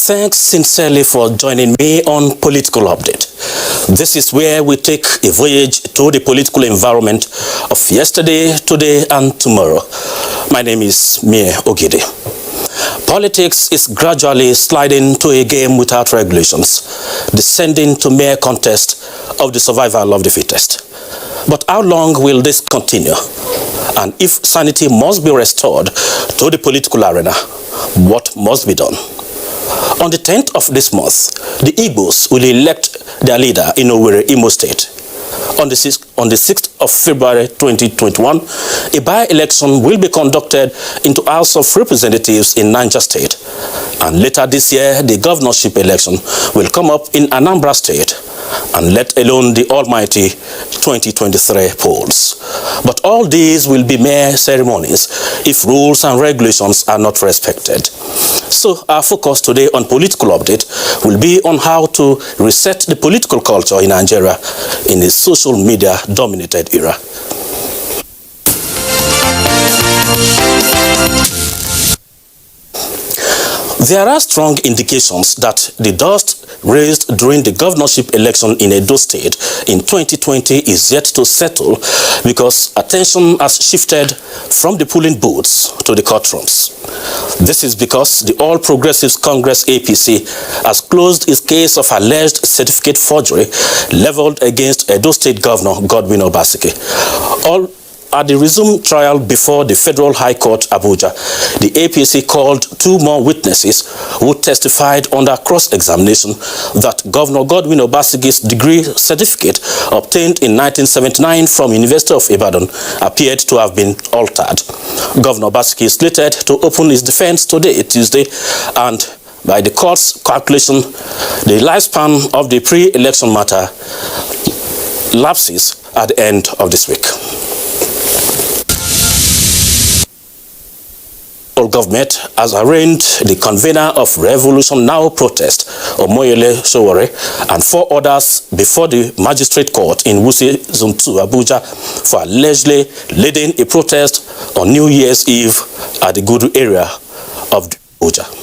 Thanks sincerely for joining me on Political Update. This is where we take a voyage to the political environment of yesterday, today, and tomorrow. My name is Mie Ogidi. Politics is gradually sliding to a game without regulations, descending to mere contest of the survival of the fittest. But how long will this continue? And if sanity must be restored to the political arena, what must be done? On the 10th of this month, the Igbos will elect their leader in Owerri, Imo State. On the 6th of February 2021, a by-election will be conducted into House of Representatives in Niger State. And later this year, the governorship election will come up in Anambra State, and let alone the almighty 2023 polls. But all these will be mere ceremonies if rules and regulations are not respected. So our focus today on Political Update will be on how to reset the political culture in Nigeria in a social media dominated era. There are strong indications that the dust raised during the governorship election in Edo State in 2020 is yet to settle because attention has shifted from the polling booths to the courtrooms. This is because the All Progressives Congress APC has closed its case of alleged certificate forgery leveled against Edo State Governor Godwin Obaseki. At the resumed trial before the Federal High Court, Abuja, the APC called two more witnesses who testified under cross-examination that Governor Godwin Obaseki's degree certificate obtained in 1979 from University of Ibadan appeared to have been altered. Governor Obaseki is slated to open his defense today, Tuesday, and by the court's calculation, the lifespan of the pre-election matter lapses at the end of this week. Government has arraigned the convener of Revolution Now protest, Omoyele Sowore, and 4 others before the magistrate court in Wuse Zone 2, Abuja, for allegedly leading a protest on New Year's Eve at the Gudu area of Abuja.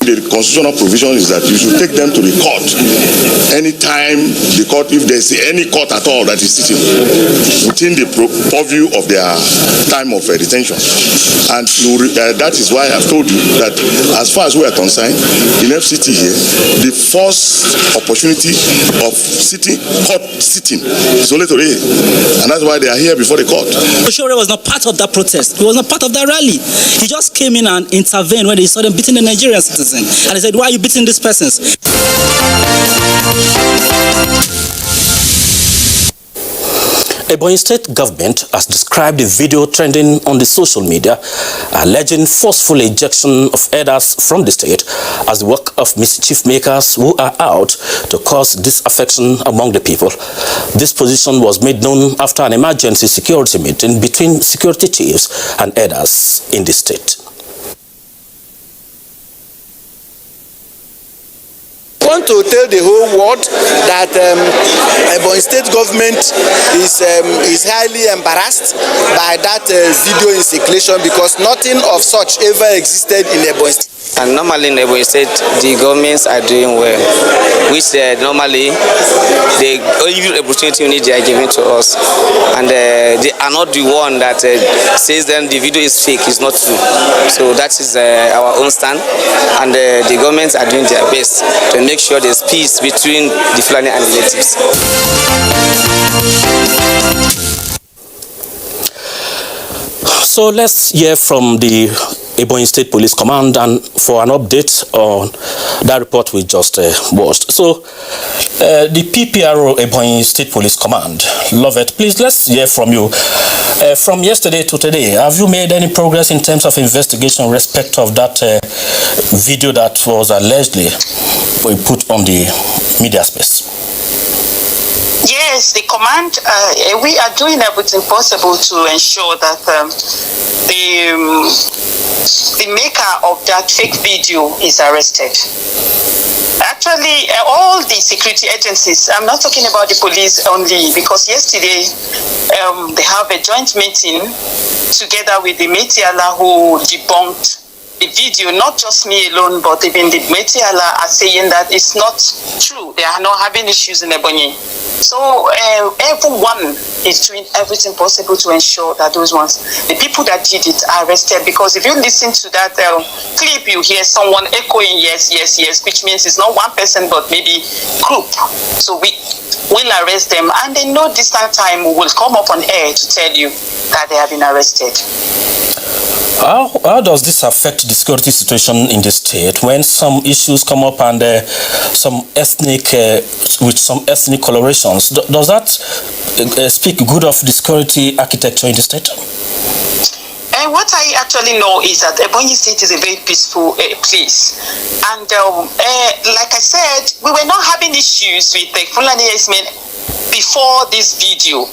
The constitutional provision is that you should take them to the court anytime the court, if there's any court at all that is sitting within the purview of their time of detention. And that is why I've told you that as far as we are concerned, in FCT here, the first opportunity of court sitting is only today. And that's why they are here before the court. Oshore was not part of that protest. He was not part of that rally. He just came in and intervened when he saw them beating the Nigerian citizen. And he said, why are you beating these persons? Ebonyi State government has described the video trending on the social media alleging forceful ejection of herders from the state as the work of mischief makers who are out to cause disaffection among the people. This position was made known after an emergency security meeting between security chiefs and herders in the state. I want to tell the whole world that Ebonyi State government is highly embarrassed by that video in circulation because nothing of such ever existed in Ebonyi State. And normally in Ebonyi State, the governments are doing well, which normally the only opportunity they are giving to us, and they are not the one that says then the video is fake, is not true. So that is our own stand, and the governments are doing their best to make sure there's peace between the Fulani and the natives. So let's hear from the Ebonyi State Police Command and for an update on that report we just watched. So the PPRO Ebonyi State Police Command, Lovett, please let's hear from you. From yesterday to today, have you made any progress in terms of investigation in respect of that video that was allegedly put on the media space? Yes, the command, we are doing everything possible to ensure that the maker of that fake video is arrested. Actually, all the security agencies, I'm not talking about the police only, because yesterday they have a joint meeting together with the Metiala who debunked the video. Not just me alone, but even the Metiala are saying that it's not true. They are not having issues in Ebonyi. So everyone is doing everything possible to ensure that those ones, the people that did it, are arrested. Because if you listen to that clip, you hear someone echoing yes, yes, yes, which means it's not one person, but maybe group. So we will arrest them, and in no distant time we will come up on air to tell you that they have been arrested. How does this affect the security situation in the state when some issues come up and some ethnic colorations? Does that speak good of the security architecture in the state? And what I actually know is that Ebonyi State is a very peaceful place. And like I said, we were not having issues with the Fulani herdsmen before this video,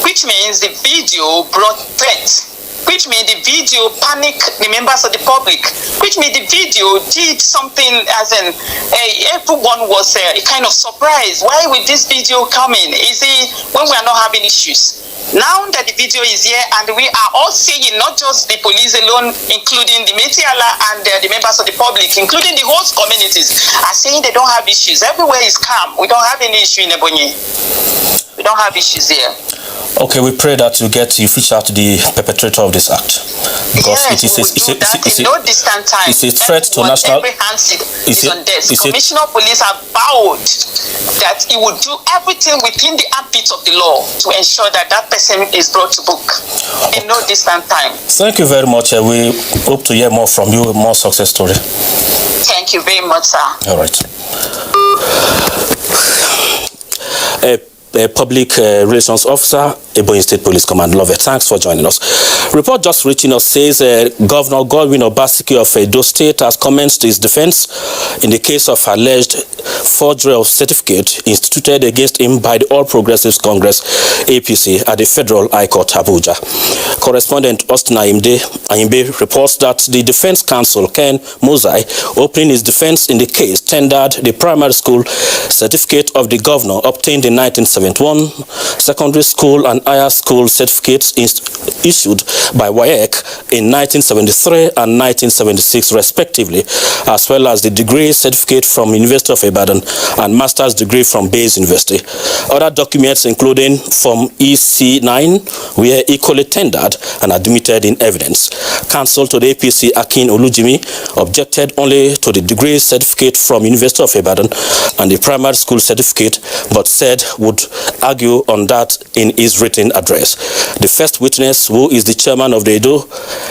which means the video brought threats, which made the video panic the members of the public, which made the video did something as in everyone was a kind of surprised. Why would this video come in? Is it when we are not having issues? Now that the video is here and we are all saying, not just the police alone, including the Metiala and the members of the public, including the host communities, are saying they don't have issues. Everywhere is calm. We don't have any issue in Ebonyi. We don't have issues here. Okay, we pray that you fish out the perpetrator of this act, because yes, it's no distant time. It's a threat to national. Every hand is on desk. Commissioner of Police have vowed that he would do everything within the ambit of the law to ensure that that person is brought to book in no distant time. Thank you very much. We hope to hear more from you, more success story. Thank you very much, sir. All right. Public Relations Officer, Ebonyi State Police Command, Love it. Thanks for joining us. Report just reaching us says Governor Godwin Obaseki of Edo State has commenced his defense in the case of alleged forgery of certificate instituted against him by the All Progressives Congress, APC, at the Federal High Court, Abuja. Correspondent Austin Ayimbe reports that the Defense Counsel, Ken Mozai, opening his defense in the case, tendered the primary school certificate of the governor obtained in 1971, secondary school and higher school certificates issued by WAEC in 1973 and 1976 respectively, as well as the degree certificate from University of Ibadan and master's degree from Bayes University. Other documents including Form EC9 were equally tendered and admitted in evidence. Counsel to the APC, Akin Olujimi, objected only to the degree certificate from University of Ibadan and the primary school certificate, but said would argue on that in his written address. The first witness, who is the chairman of the Edo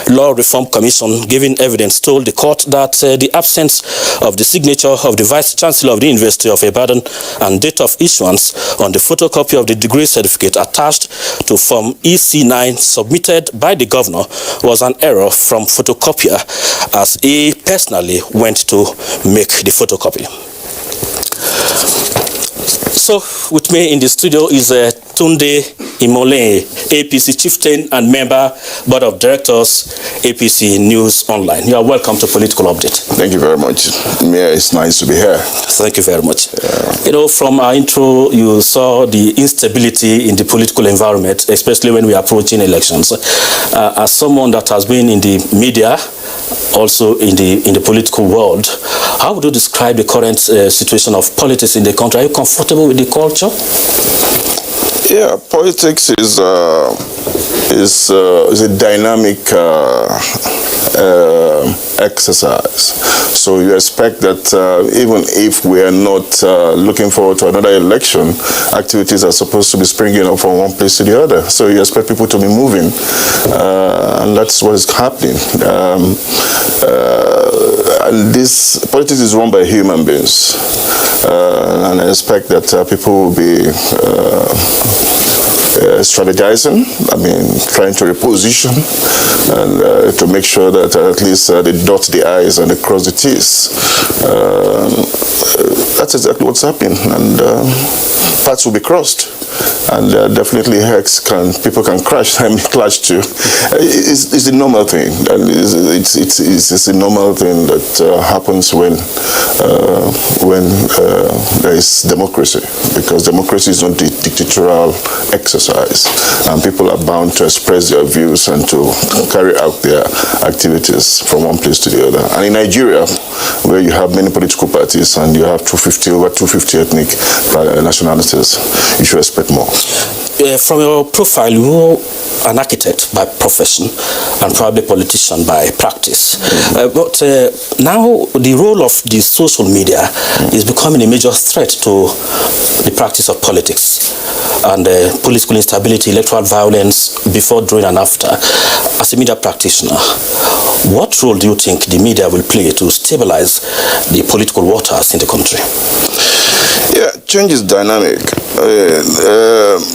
Law Reform Commission, giving evidence, told the court that the absence of the signature of the Vice Chancellor of the University of Ibadan and date of issuance on the photocopy of the degree certificate attached to Form EC9 submitted by the governor was an error from photocopier, as he personally went to make the photocopy. So, with me in the studio is Tunde Imole, APC chieftain and member, board of directors, APC News Online. You are welcome to Political Update. Thank you very much. Yeah, it's nice to be here. Thank you very much. You know, from our intro, you saw the instability in the political environment, especially when we are approaching elections. As someone that has been in the media, also in the political world, how would you describe the current situation of politics in the country? Are you comfortable with the culture? Yeah, politics is a dynamic exercise. So you expect that even if we are not looking forward to another election, activities are supposed to be springing up from one place to the other. So you expect people to be moving, and that's what is happening. And this politics is run by human beings, and I expect that people will be strategizing, trying to reposition and to make sure that at least they dot the I's and they cross the T's. That's exactly what's happening, and paths will be crossed. and definitely people can clash too. It's a normal thing, and it's a normal thing that happens when there is democracy, because democracy is not a dictatorial exercise, and people are bound to express their views and to carry out their activities from one place to the other. And in Nigeria, where you have many political parties and you have over 250 ethnic nationalities, you should expect more. From your profile, you're an architect by profession and probably politician by practice. But now the role of the social media is becoming a major threat to the practice of politics and political instability, electoral violence before, during and after. As a media practitioner, what role do you think the media will play to stabilize the political waters in the country? Yeah, change is dynamic.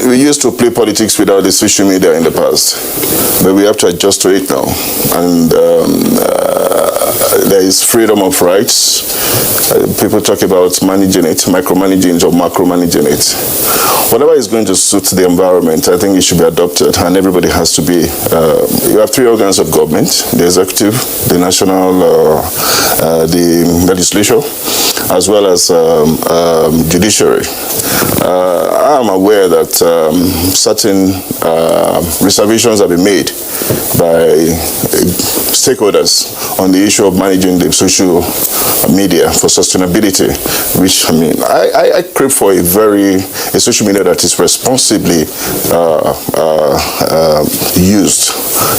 We used to play politics without the social media in the past, but we have to adjust to it now. And there is freedom of rights. People talk about managing it, micromanaging it or macro-managing it. Whatever is going to suit the environment, I think it should be adopted, and everybody has to be. You have three organs of government: the executive, the national, the legislature, as well as judiciary. I am aware that certain reservations have been made by stakeholders on the issue of managing the social media for sustainability, which I crave for a social media that is responsibly used,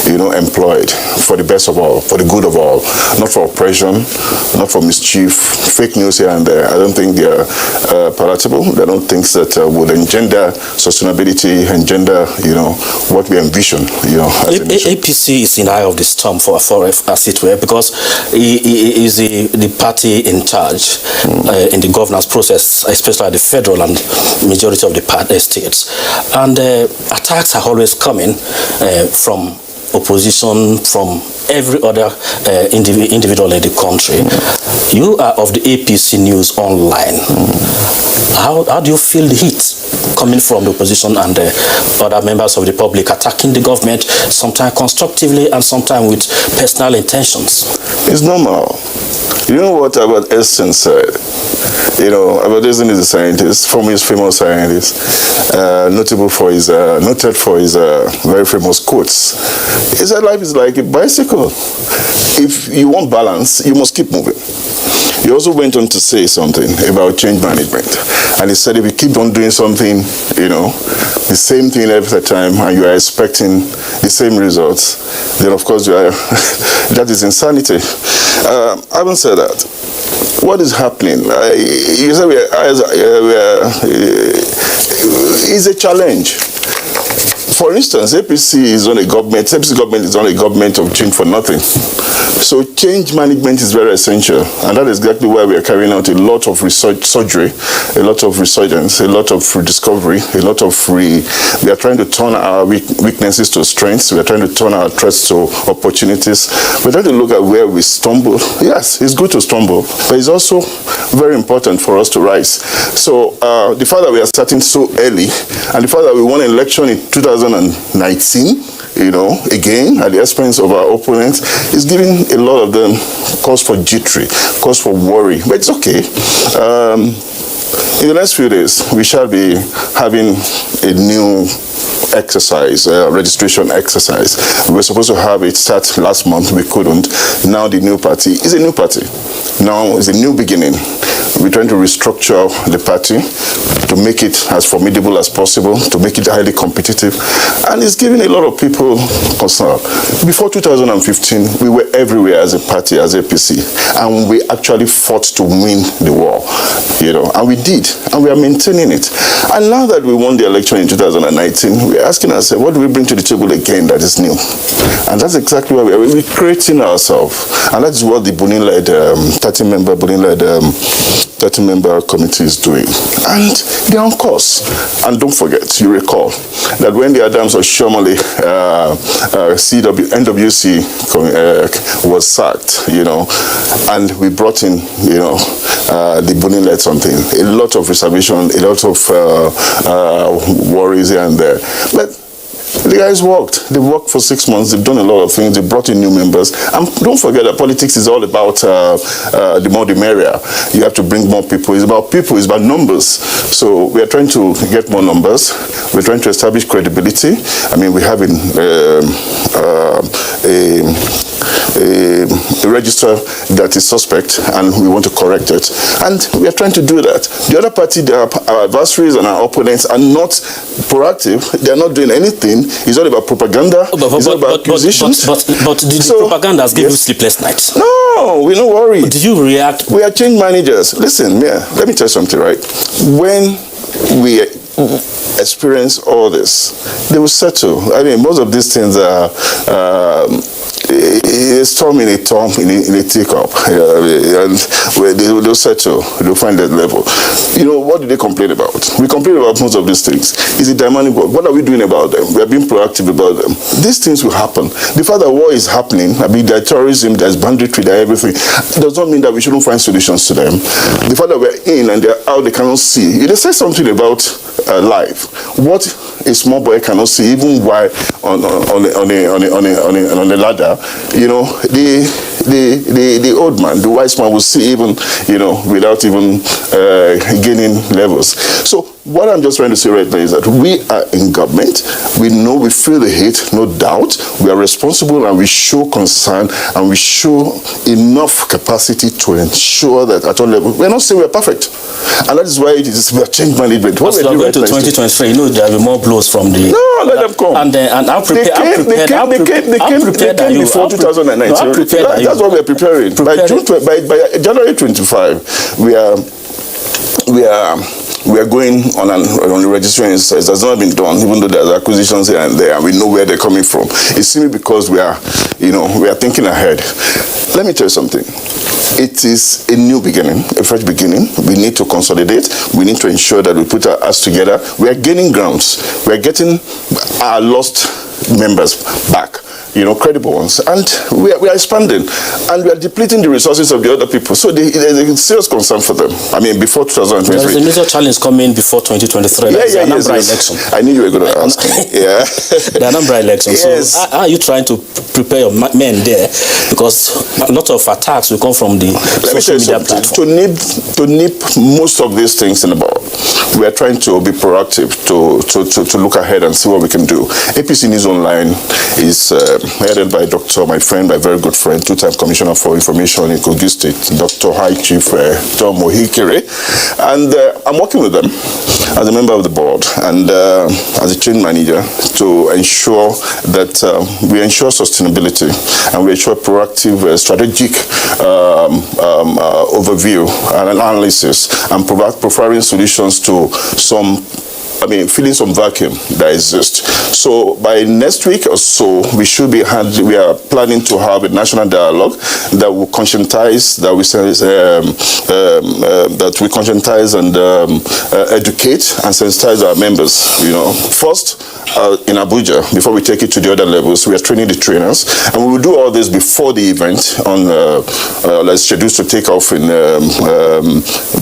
employed for the best of all, for the good of all, not for oppression, not for mischief, fake news here and there. I don't think they are palatable. They don't think that would engender sustainability, engender, what we envision, as a nation. APC is in the eye of the storm for as it were, because he is the party in charge in the governance process, especially at the federal and majority of the states. And attacks are always coming from opposition, from every other individual in the country. You are of the APC News Online. How do you feel the heat coming from the opposition and other members of the public attacking the government, sometimes constructively and sometimes with personal intentions? It's normal. You know what Albert Einstein said? Albert Einstein is a scientist, famous scientist, noted for his very famous quotes. He said life is like a bicycle. If you want balance, you must keep moving. He also went on to say something about change management. And he said if you keep on doing something, the same thing every time, and you are expecting the same results, then of course that is insanity. Having said that, what is happening? You said it's a challenge. For instance, APC is on a government. APC government is on a government of change for nothing. So change management is very essential, and that is exactly why we are carrying out a lot of research, surgery, a lot of resurgence, a lot of rediscovery, we are trying to turn our weaknesses to strengths. We are trying to turn our threats to opportunities. We're trying to look at where we stumble. Yes, it's good to stumble, but it's also very important for us to rise. So the fact that we are starting so early, and the fact that we won an election in 2019, again, at the expense of our opponents, is giving a lot of them cause for jittery, cause for worry. But it's okay. In the next few days, we shall be having a new exercise, registration exercise. We were supposed to have it start last month. We couldn't. Now the new party is a new party. Now it's a new beginning. We're trying to restructure the party to make it as formidable as possible, to make it highly competitive, and it's giving a lot of people concern. Before 2015, we were everywhere as a party, as APC, and we actually fought to win the war, and we did, and we are maintaining it. And now that we won the election in 2019, we're asking ourselves, what do we bring to the table again that is new? And that's exactly why we're creating ourselves, and that's what the Benin-led 30-member Benin-led 30-member committee is doing. And they're on course. And don't forget, you recall, that when the Adams or Shomali NWC was sacked, and we brought in, the Bonnet something, a lot of reservation, a lot of worries here and there. But the guys worked. They worked for 6 months. They've done a lot of things. They brought in new members. And don't forget that politics is all about the more the merrier. You have to bring more people. It's about people. It's about numbers. So we are trying to get more numbers. We're trying to establish credibility. I mean, we have a register that is suspect, and we want to correct it. And we are trying to do that. The other party, our adversaries and our opponents, are not proactive. They are not doing anything. It's all about propaganda. It's all about accusations. But the propaganda has given you sleepless nights. No, we're not worried. Did you react? We are change managers. Listen, let me tell you something, right? When we experience all this, they will settle. I mean, most of these things are a storm in a teacup, and they'll settle. They'll find that level. What do they complain about? We complain about most of these things. Is it dynamic work? What are we doing about them? We are being proactive about them. These things will happen. The fact that war is happening, there's terrorism, there's banditry, there's everything, does not mean that we shouldn't find solutions to them. The fact that we're in and they're out, they cannot see. They say something about life. What a small boy cannot see, even while on the ladder, the old man, the wise man will see even, without even gaining levels. So what I'm just trying to say right now is that we are in government. We know, we feel the hate, no doubt. We are responsible, and we show concern, and we show enough capacity to ensure that at all levels, we're not saying we're perfect. And that is why it is about change management. What we're doing to 2023, there will be more blows from the... No, let them come. And I'm prepared. They came before 2019. That's what we're preparing. By January 25, we are going on the registration exercise. It has not been done, even though there's acquisitions here and there, and we know where they're coming from. It's simply because we are thinking ahead. Let me tell you something. It is a new beginning, a fresh beginning. We need to consolidate. We need to ensure that we put our heads together. We are gaining grounds. We are getting our lost members back. Credible ones. And we are expanding. And we are depleting the resources of the other people. So there's a serious concern for them. Before 2023. There's a major challenge coming before 2023. Yes. Election. I knew you were going to ask me. Yeah. The Anambra election. Yes. So how are you trying to prepare your men there? Because a lot of attacks will come from the social media platform. To nip most of these things in the bud, we are trying to be proactive, to look ahead and see what we can do. APC News Online is headed by my very good friend, two-time Commissioner for Information in Kogi State, Dr. High Chief Tom Mohikere. And I'm working with them as a member of the board and as a change manager to ensure that we ensure sustainability and we ensure proactive strategic overview and analysis and providing solutions to filling some vacuum that exists. So by next week or so, we are planning to have a national dialogue that will conscientize, that we conscientize and educate and sensitize our members. First in Abuja, before we take it to the other levels, we are training the trainers, and we will do all this before the event on scheduled to take off in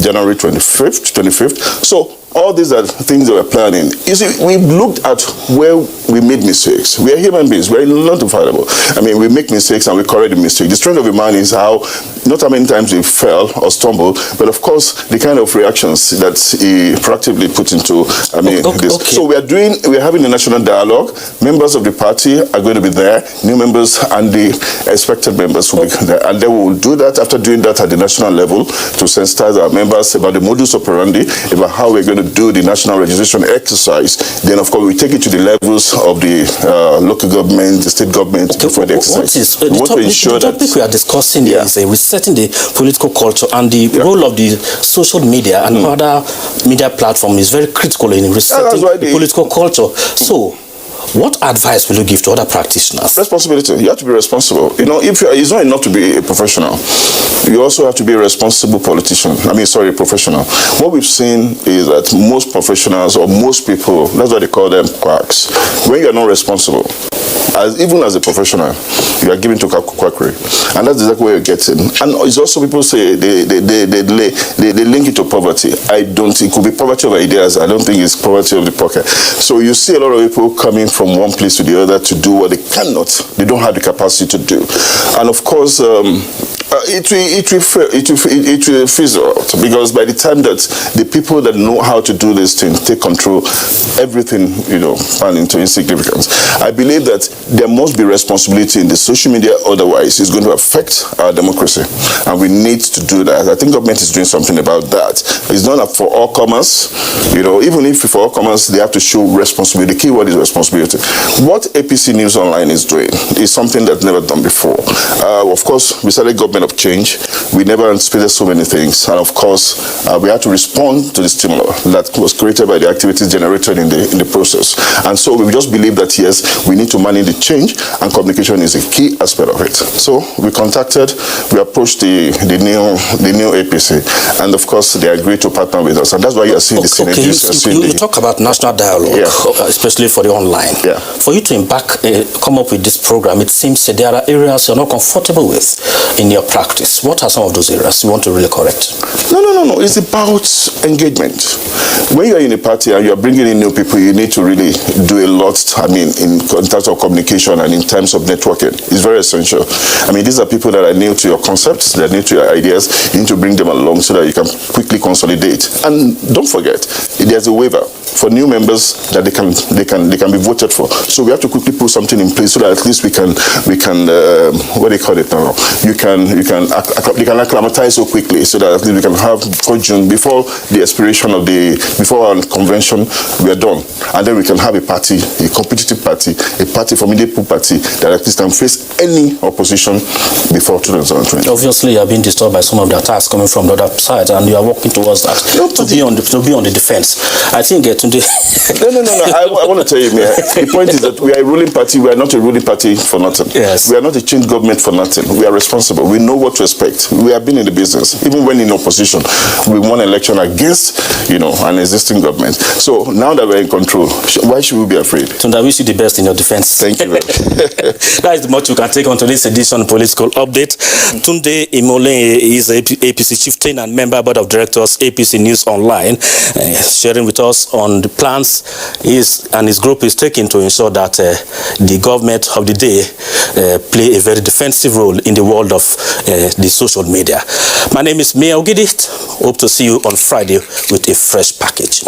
January 25th. So all these are things that we're planning. You see, we've looked at where we made mistakes. We are human beings. We're not infallible. We make mistakes and we correct the mistake. The strength of a man is not how many times he fell or stumbled, but of course, the kind of reactions that he proactively put into this. Okay. So we're having a national dialogue. Members of the party are going to be there. New members and the expected members will be there. And then we will do that after doing that at the national level to sensitize our members about the modus operandi, about how we're going to do the national registration exercise. Then, of course, we take it to the levels of the local government, the state government before the exercise. The topic we are discussing is resetting the political culture, and the role of the social media and other media platforms is very critical in resetting the political culture. So, What advice will you give to other practitioners? Responsibility. You have to be responsible. You know, it's not enough to be a professional. You also have to be a responsible politician. Professional. What we've seen is that most professionals or most people, that's why they call them quacks. When you are not responsible, even as a professional, you are given to quackery, and that's exactly where you're getting. And it's also people say they link it to poverty. It could be poverty of ideas. I don't think it's poverty of the pocket. So you see a lot of people coming from one place to the other to do what they cannot. They don't have the capacity to do, and of course. It will fizzle out, because by the time that the people that know how to do this thing take control, everything fall into insignificance. I believe that there must be responsibility in the social media, otherwise it's going to affect our democracy, and we need to do that. I think government is doing something about that. It's not for all comers, even if for all comers they have to show responsibility. The key word is responsibility. What APC News Online is doing is something that's never done before. Of course, we started government of change. We never anticipated so many things, and of course we had to respond to the stimulus that was created by the activities generated in the process. And so we just believe that yes, we need to manage the change, and communication is a key aspect of it. So we approached the new APC, and of course they agreed to partner with us, and that's why you are seeing the synergies. You talk about national dialogue, especially for the online. Yeah. For you to come up with this program, it seems that there are areas you're not comfortable with in your practice. What are some of those areas you want to really correct? No. It's about engagement. When you are in a party and you are bringing in new people, you need to really do a lot. In terms of communication and in terms of networking, it's very essential. These are people that are new to your concepts, that are new to your ideas. You need to bring them along so that you can quickly consolidate. And don't forget, there's a waiver for new members that they can be voted for. So we have to quickly put something in place so that at least we can what do you call it now? They can acclimatize so quickly so that at least we can have before June, before the expiration of before our convention, we are done, and then we can have a party, a competitive party, a party formidable party that at least can face any opposition before 2020. Obviously, you are being disturbed by some of the attacks coming from the other side, and you are working towards that to be on the defense. I think today. No. I want to tell you, the point is that we are a ruling party. We are not a ruling party for nothing. Yes. We are not a change government for nothing. We are responsible. We know what to expect. We have been in the business. Even when in opposition, we won an election against, an existing government. So now that we're in control, why should we be afraid? Tunda, I wish you the best in your defense. Thank you very much. That is the much you can take on today's edition of Political Update. Tunde Imole is APC chieftain and member board of directors, APC News Online, sharing with us on the plans his group is taking to ensure that the government of the day play a very defensive role in the world of the social media. My name is Mia Ogidit. Hope to see you on Friday with a fresh package.